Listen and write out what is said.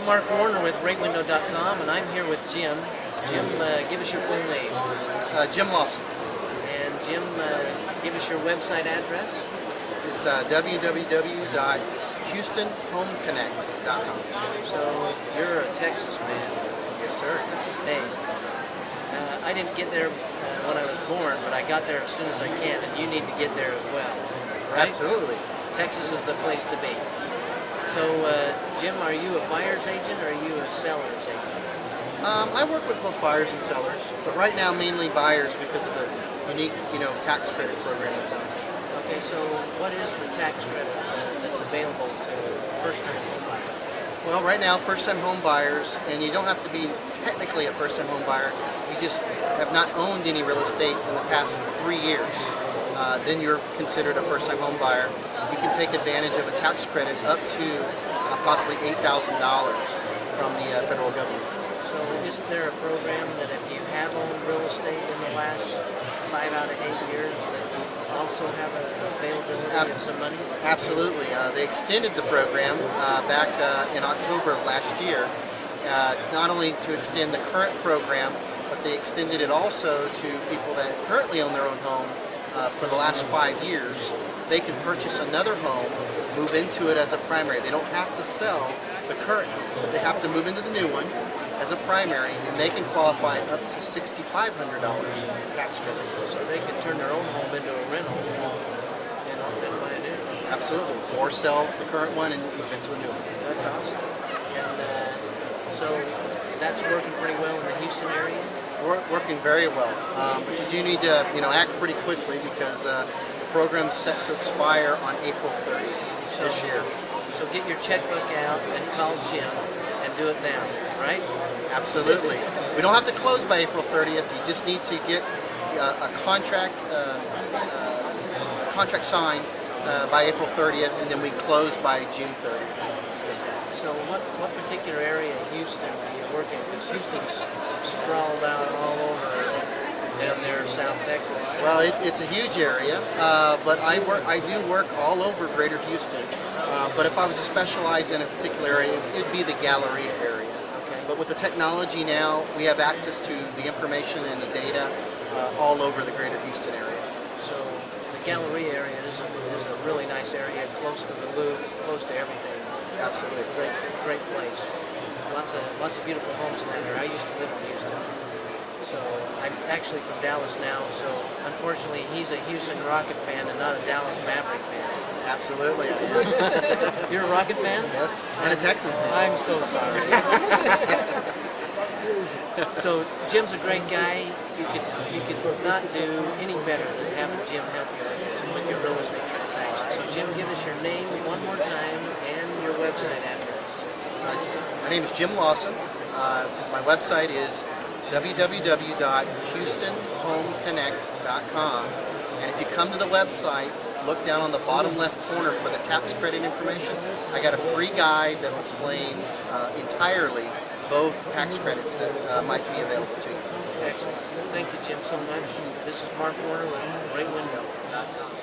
Mark Warner with RateWindow.com, and I'm here with Jim. Jim, give us your full name. Jim Lawson. And Jim, give us your website address. It's www.houstonhomeconnect.com. So you're a Texas man. Yes, sir. Hey, I didn't get there when I was born, but I got there as soon as I can, and you need to get there as well. Right? Absolutely. Texas is the place to be. So, Jim, are you a buyer's agent or are you a seller's agent? I work with both buyers and sellers, but right now mainly buyers because of the unique, tax credit program that's out there. Okay, so what is the tax credit that's available to first-time home buyers? Well, right now, first-time home buyers, and you don't have to be technically a first-time home buyer, you just have not owned any real estate in the past 3 years. Then you're considered a first-time home buyer. You can take advantage of a tax credit up to possibly $8,000 from the federal government. So isn't there a program that if you have owned real estate in the last 5 out of 8 years that you also have an availability of some money? Absolutely. They extended the program back in October of last year, not only to extend the current program, but they extended it also to people that currently own their own home for the last 5 years. They can purchase another home, move into it as a primary. They don't have to sell the current home, but they have to move into the new one as a primary, and they can qualify up to $6,500 tax credit. So they can turn their own home into a rental and then buy a new one. Absolutely. Or sell the current one and move into a new one. That's awesome. And so that's working pretty well in the Houston area? Working very well. But you do need to act pretty quickly because the program's set to expire on April 30th this year. So get your checkbook out and call Jim and do it now, right? Absolutely. We don't have to close by April 30th. You just need to get a contract signed by April 30th, and then we close by June 30th. So what particular area of Houston do you work in? Because Houston's sprawled out all over down there, South Texas. Well, it's a huge area, but I do work all over Greater Houston. But if I was to specialize in a particular area, it'd be the Galleria area. Okay. But with the technology now, we have access to the information and the data all over the Greater Houston area. So the Galleria area is a really nice area, close to the Loop, close to everything. Absolutely. Great place. Lots of beautiful homes in that area. I used to live in Houston. So I'm actually from Dallas now, so unfortunately he's a Houston Rocket fan and not a Dallas Maverick fan. Absolutely, I am. You're a Rocket fan? Yes, and a Texan fan. I'm so sorry. So Jim's a great guy. You could not do any better than having Jim help you with your real estate transaction. So Jim, give us your name one more time and your website address. My name is Jim Lawson. My website is www.houstonhomeconnect.com, and if you come to the website, look down on the bottom left corner for the tax credit information. I got a free guide that will explain entirely both tax credits that might be available to you. Excellent. Thank you, Jim, so much. This is Mark Warner with RateWindow.com.